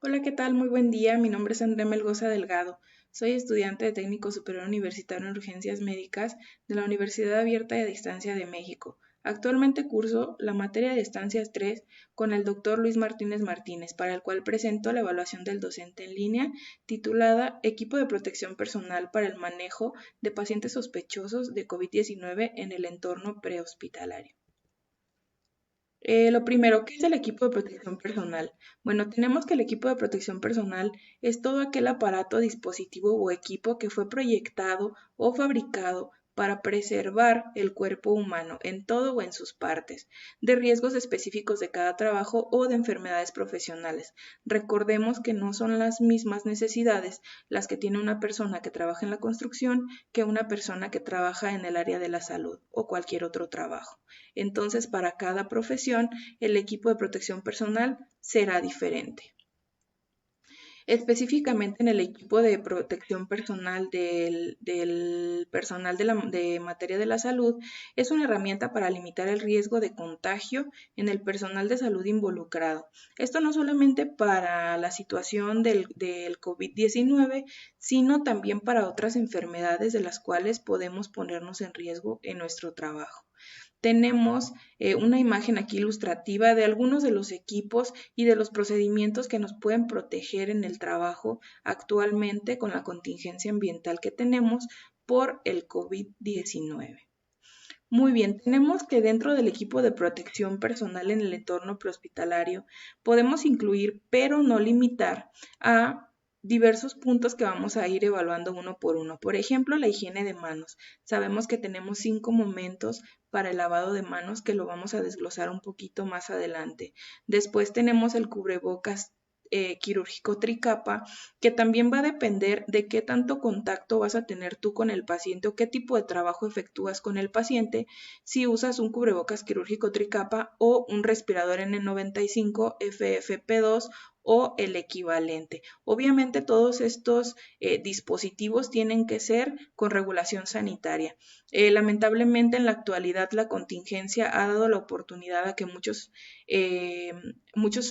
Hola, ¿qué tal? Muy buen día. Mi nombre es Andrea Melgoza Delgado. Soy estudiante de Técnico Superior Universitario en Urgencias Médicas de la Universidad Abierta y a Distancia de México. Actualmente curso la materia de Estancias 3 con el doctor Luis Martínez Martínez, para el cual presento la evaluación del docente en línea titulada Equipo de protección personal para el manejo de pacientes sospechosos de COVID-19 en el entorno prehospitalario. Lo primero, ¿qué es el equipo de protección personal? Bueno, tenemos que el equipo de protección personal es todo aquel aparato, dispositivo o equipo que fue proyectado o fabricado para preservar el cuerpo humano en todo o en sus partes, de riesgos específicos de cada trabajo o de enfermedades profesionales. Recordemos que no son las mismas necesidades las que tiene una persona que trabaja en la construcción que una persona que trabaja en el área de la salud o cualquier otro trabajo. Entonces, para cada profesión, el equipo de protección personal será diferente. Específicamente en el equipo de protección personal del personal de materia de la salud, es una herramienta para limitar el riesgo de contagio en el personal de salud involucrado. Esto no solamente para la situación del COVID-19, sino también para otras enfermedades de las cuales podemos ponernos en riesgo en nuestro trabajo. Tenemos una imagen aquí ilustrativa de algunos de los equipos y de los procedimientos que nos pueden proteger en el trabajo actualmente con la contingencia ambiental que tenemos por el COVID-19. Muy bien, tenemos que dentro del equipo de protección personal en el entorno prehospitalario podemos incluir, pero no limitar, a diversos puntos que vamos a ir evaluando uno por uno. Por ejemplo, la higiene de manos. Sabemos que tenemos 5 momentos para el lavado de manos que lo vamos a desglosar un poquito más adelante. Después tenemos el cubrebocas quirúrgico tricapa, que también va a depender de qué tanto contacto vas a tener tú con el paciente o qué tipo de trabajo efectúas con el paciente, si usas un cubrebocas quirúrgico tricapa o un respirador N95 FFP2 o el equivalente. Obviamente todos estos dispositivos tienen que ser con regulación sanitaria. Lamentablemente en la actualidad la contingencia ha dado la oportunidad a que muchos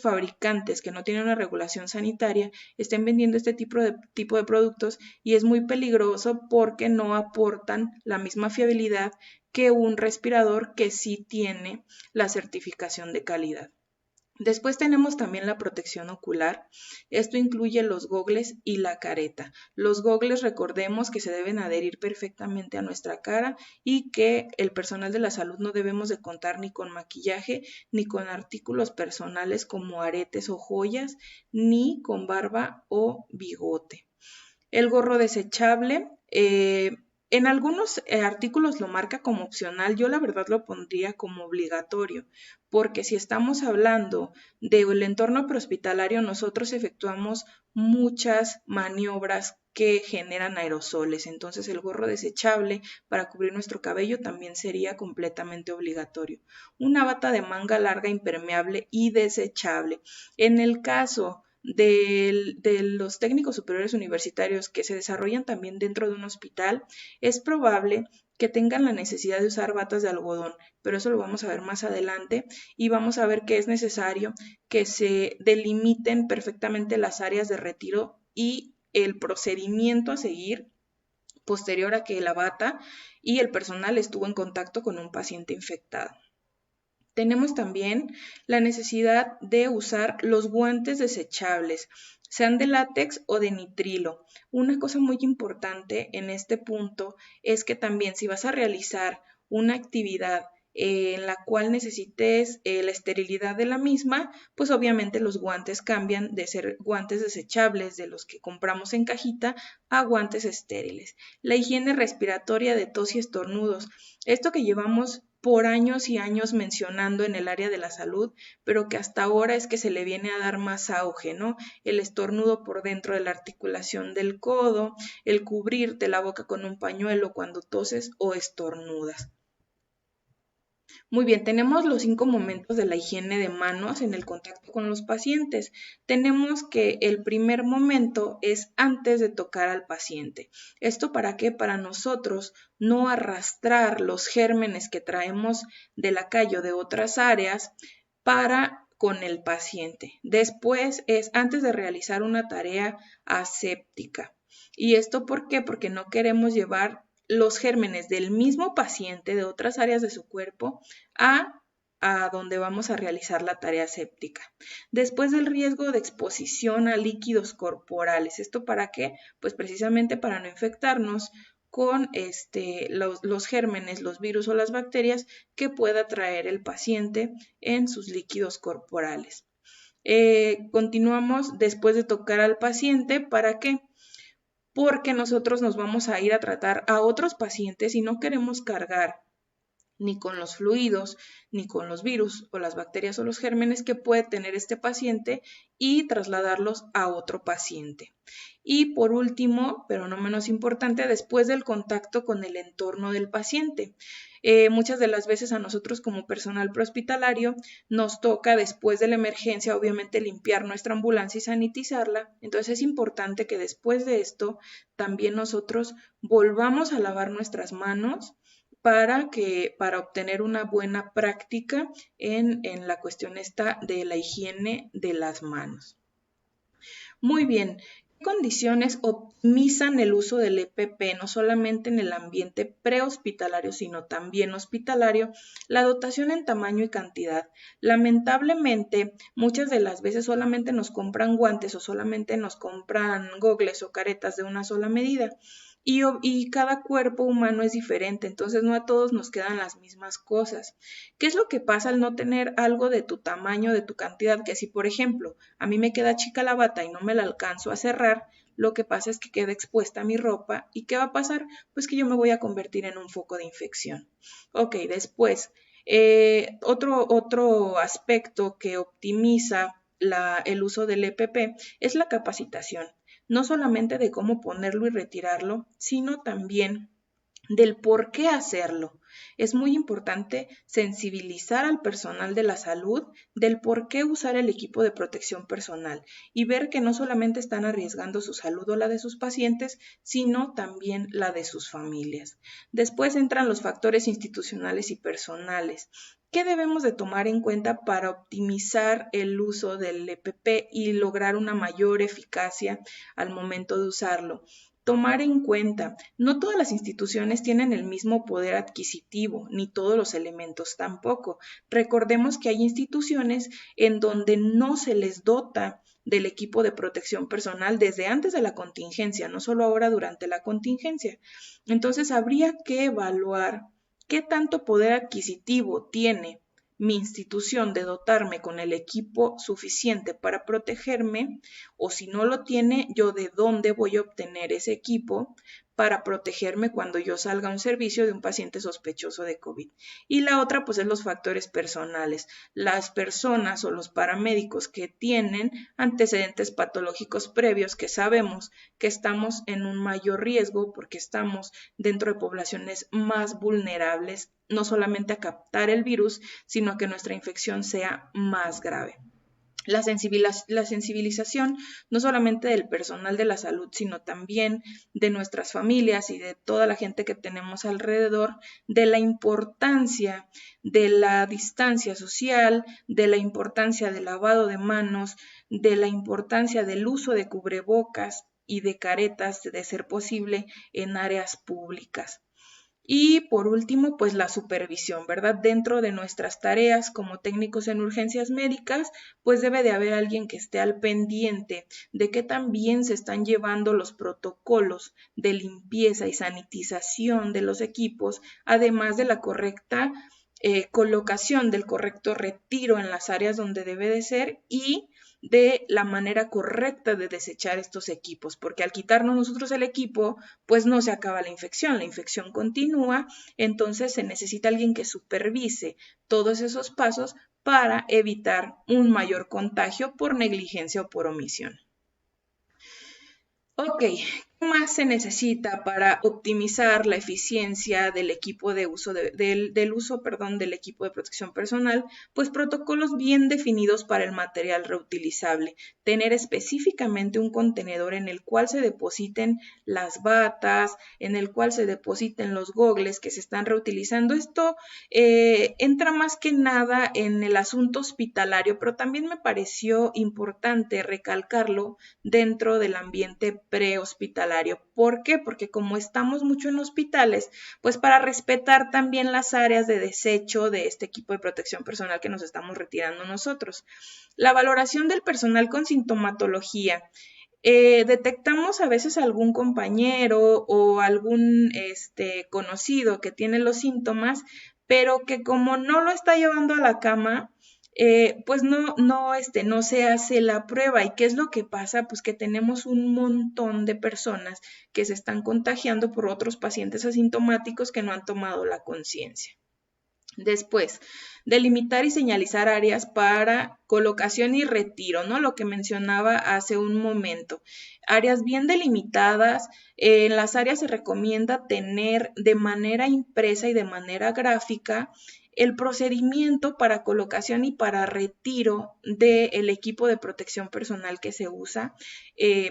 fabricantes que no tienen una regulación sanitaria estén vendiendo este tipo de productos, y es muy peligroso porque no aportan la misma fiabilidad que un respirador que sí tiene la certificación de calidad. Después tenemos también la protección ocular. Esto incluye los gogles y la careta. Los gogles, recordemos que se deben adherir perfectamente a nuestra cara y que el personal de la salud no debemos de contar ni con maquillaje, ni con artículos personales como aretes o joyas, ni con barba o bigote. El gorro desechable, en algunos artículos lo marca como opcional, yo la verdad lo pondría como obligatorio, porque si estamos hablando del entorno prehospitalario, nosotros efectuamos muchas maniobras que generan aerosoles, entonces el gorro desechable para cubrir nuestro cabello también sería completamente obligatorio. Una bata de manga larga impermeable y desechable. En el caso de los técnicos superiores universitarios que se desarrollan también dentro de un hospital, es probable que tengan la necesidad de usar batas de algodón, pero eso lo vamos a ver más adelante, y vamos a ver que es necesario que se delimiten perfectamente las áreas de retiro y el procedimiento a seguir posterior a que la bata y el personal estuvo en contacto con un paciente infectado. Tenemos también la necesidad de usar los guantes desechables, sean de látex o de nitrilo. Una cosa muy importante en este punto es que también si vas a realizar una actividad en la cual necesites la esterilidad de la misma, pues obviamente los guantes cambian de ser guantes desechables de los que compramos en cajita a guantes estériles. La higiene respiratoria de tos y estornudos. Esto que llevamos por años y años mencionando en el área de la salud, pero que hasta ahora es que se le viene a dar más auge, ¿no? El estornudo por dentro de la articulación del codo, el cubrirte la boca con un pañuelo cuando toses o estornudas. Muy bien, tenemos los 5 momentos de la higiene de manos en el contacto con los pacientes. Tenemos que el primer momento es antes de tocar al paciente. ¿Esto para qué? Para nosotros no arrastrar los gérmenes que traemos de la calle o de otras áreas para con el paciente. Después es antes de realizar una tarea aséptica. ¿Y esto por qué? Porque no queremos llevar los gérmenes del mismo paciente de otras áreas de su cuerpo a donde vamos a realizar la tarea séptica. Después del riesgo de exposición a líquidos corporales. ¿Esto para qué? Pues precisamente para no infectarnos con los gérmenes, los virus o las bacterias que pueda traer el paciente en sus líquidos corporales. Continuamos después de tocar al paciente. ¿Para qué? Porque nosotros nos vamos a ir a tratar a otros pacientes y no queremos cargar ni con los fluidos, ni con los virus o las bacterias o los gérmenes que puede tener este paciente y trasladarlos a otro paciente. Y por último, pero no menos importante, después del contacto con el entorno del paciente. Muchas de las veces a nosotros como personal prehospitalario nos toca después de la emergencia obviamente limpiar nuestra ambulancia y sanitizarla. Entonces es importante que después de esto también nosotros volvamos a lavar nuestras manos para obtener una buena práctica en la cuestión esta de la higiene de las manos. Muy bien, ¿qué condiciones optimizan el uso del EPP no solamente en el ambiente prehospitalario, sino también hospitalario? La dotación en tamaño y cantidad. Lamentablemente, muchas de las veces solamente nos compran guantes o solamente nos compran gogles o caretas de una sola medida. Y cada cuerpo humano es diferente, entonces no a todos nos quedan las mismas cosas. ¿Qué es lo que pasa al no tener algo de tu tamaño, de tu cantidad? Que si, por ejemplo, a mí me queda chica la bata y no me la alcanzo a cerrar, lo que pasa es que queda expuesta mi ropa. ¿Y qué va a pasar? Pues que yo me voy a convertir en un foco de infección. Ok, después, otro aspecto que optimiza el uso del EPP es la capacitación. No solamente de cómo ponerlo y retirarlo, sino también del por qué hacerlo. Es muy importante sensibilizar al personal de la salud del por qué usar el equipo de protección personal y ver que no solamente están arriesgando su salud o la de sus pacientes, sino también la de sus familias. Después entran los factores institucionales y personales. ¿Qué debemos de tomar en cuenta para optimizar el uso del EPP y lograr una mayor eficacia al momento de usarlo? Tomar en cuenta, no todas las instituciones tienen el mismo poder adquisitivo, ni todos los elementos tampoco. Recordemos que hay instituciones en donde no se les dota del equipo de protección personal desde antes de la contingencia, no solo ahora durante la contingencia. Entonces habría que evaluar qué tanto poder adquisitivo tiene mi institución de dotarme con el equipo suficiente para protegerme, o si no lo tiene, yo de dónde voy a obtener ese equipo para protegerme cuando yo salga a un servicio de un paciente sospechoso de COVID. Y la otra, pues, es los factores personales. Las personas o los paramédicos que tienen antecedentes patológicos previos, que sabemos que estamos en un mayor riesgo porque estamos dentro de poblaciones más vulnerables, no solamente a captar el virus, sino a que nuestra infección sea más grave. La sensibilización no solamente del personal de la salud, sino también de nuestras familias y de toda la gente que tenemos alrededor, de la importancia de la distancia social, de la importancia del lavado de manos, de la importancia del uso de cubrebocas y de caretas, de ser posible, en áreas públicas. Y por último, pues la supervisión, ¿verdad? Dentro de nuestras tareas como técnicos en urgencias médicas, pues debe de haber alguien que esté al pendiente de que también se están llevando los protocolos de limpieza y sanitización de los equipos, además de la correcta colocación, del correcto retiro en las áreas donde debe de ser y de la manera correcta de desechar estos equipos, porque al quitarnos nosotros el equipo, pues no se acaba la infección continúa, entonces se necesita alguien que supervise todos esos pasos para evitar un mayor contagio por negligencia o por omisión. Ok, ¿qué más se necesita para optimizar la eficiencia del equipo de uso del equipo de protección personal? Pues protocolos bien definidos para el material reutilizable, tener específicamente un contenedor en el cual se depositen las batas, en el cual se depositen los gogles que se están reutilizando. Esto entra más que nada en el asunto hospitalario, pero también me pareció importante recalcarlo dentro del ambiente prehospitalario. ¿Por qué? Porque como estamos mucho en hospitales, pues para respetar también las áreas de desecho de este equipo de protección personal que nos estamos retirando nosotros. La valoración del personal con sintomatología. Detectamos a veces algún compañero o algún conocido que tiene los síntomas, pero que como no lo está llevando a la cama, pues no se hace la prueba. ¿Y qué es lo que pasa? Pues que tenemos un montón de personas que se están contagiando por otros pacientes asintomáticos que no han tomado la conciencia. Después, delimitar y señalizar áreas para colocación y retiro, ¿no? Lo que mencionaba hace un momento. Áreas bien delimitadas. En las áreas se recomienda tener de manera impresa y de manera gráfica el procedimiento para colocación y para retiro del equipo de protección personal que se usa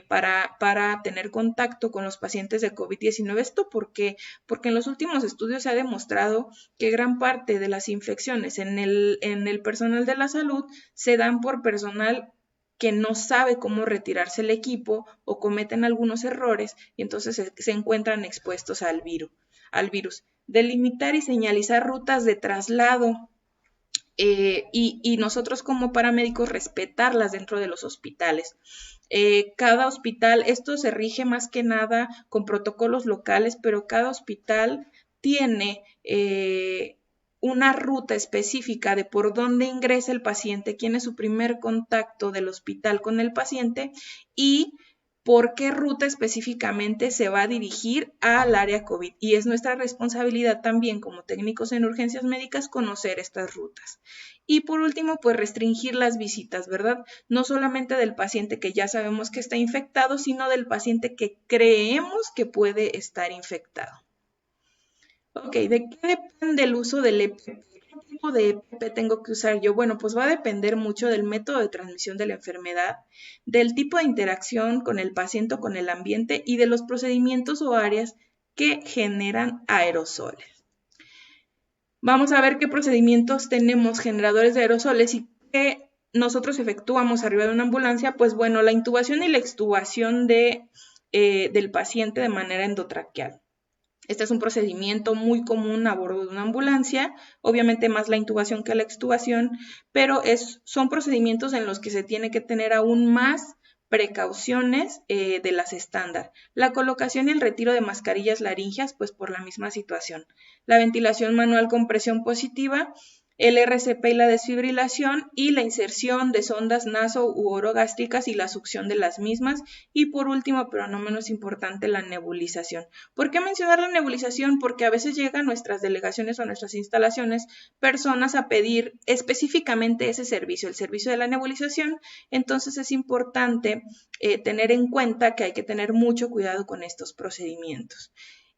para tener contacto con los pacientes de COVID-19. ¿Esto por qué? Porque en los últimos estudios se ha demostrado que gran parte de las infecciones en el personal de la salud se dan por personal que no sabe cómo retirarse el equipo o cometen algunos errores y entonces se encuentran expuestos al virus. Delimitar y señalizar rutas de traslado y nosotros como paramédicos respetarlas dentro de los hospitales. Cada hospital, esto se rige más que nada con protocolos locales, pero cada hospital tiene una ruta específica de por dónde ingresa el paciente, quién es su primer contacto del hospital con el paciente y por qué ruta específicamente se va a dirigir al área COVID. Y es nuestra responsabilidad también como técnicos en urgencias médicas conocer estas rutas. Y por último, pues restringir las visitas, ¿verdad? No solamente del paciente que ya sabemos que está infectado, sino del paciente que creemos que puede estar infectado. Ok, ¿de qué depende el uso del EPP? ¿Qué tipo de EPP tengo que usar yo? Bueno, pues va a depender mucho del método de transmisión de la enfermedad, del tipo de interacción con el paciente o con el ambiente y de los procedimientos o áreas que generan aerosoles. Vamos a ver qué procedimientos tenemos generadores de aerosoles y qué nosotros efectuamos arriba de una ambulancia. Pues bueno, la intubación y la extubación del paciente de manera endotraqueal. Este es un procedimiento muy común a bordo de una ambulancia, obviamente más la intubación que la extubación, pero son procedimientos en los que se tiene que tener aún más precauciones de las estándar. La colocación y el retiro de mascarillas laringeas, pues por la misma situación. La ventilación manual con presión positiva, el RCP y la desfibrilación y la inserción de sondas naso u orogástricas y la succión de las mismas y por último, pero no menos importante, la nebulización. ¿Por qué mencionar la nebulización? Porque a veces llegan a nuestras delegaciones o a nuestras instalaciones personas a pedir específicamente ese servicio, el servicio de la nebulización, entonces es importante tener en cuenta que hay que tener mucho cuidado con estos procedimientos.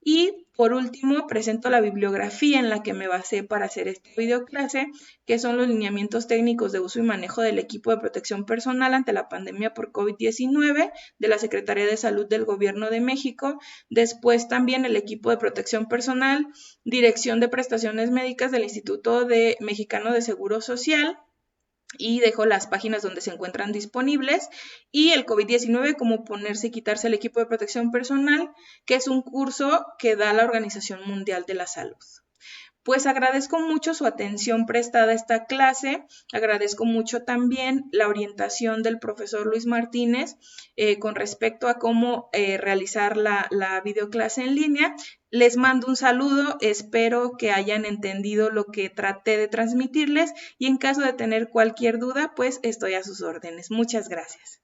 Y por último, presento la bibliografía en la que me basé para hacer esta videoclase, que son los lineamientos técnicos de uso y manejo del equipo de protección personal ante la pandemia por COVID-19 de la Secretaría de Salud del Gobierno de México. Después también el equipo de protección personal, Dirección de Prestaciones Médicas del Instituto Mexicano de Seguro Social. Y dejo las páginas donde se encuentran disponibles y el COVID-19, cómo ponerse y quitarse el equipo de protección personal, que es un curso que da la Organización Mundial de la Salud. Pues agradezco mucho su atención prestada a esta clase, agradezco mucho también la orientación del profesor Luis Martínez con respecto a cómo realizar la videoclase en línea. Les mando un saludo, espero que hayan entendido lo que traté de transmitirles y en caso de tener cualquier duda, pues estoy a sus órdenes. Muchas gracias.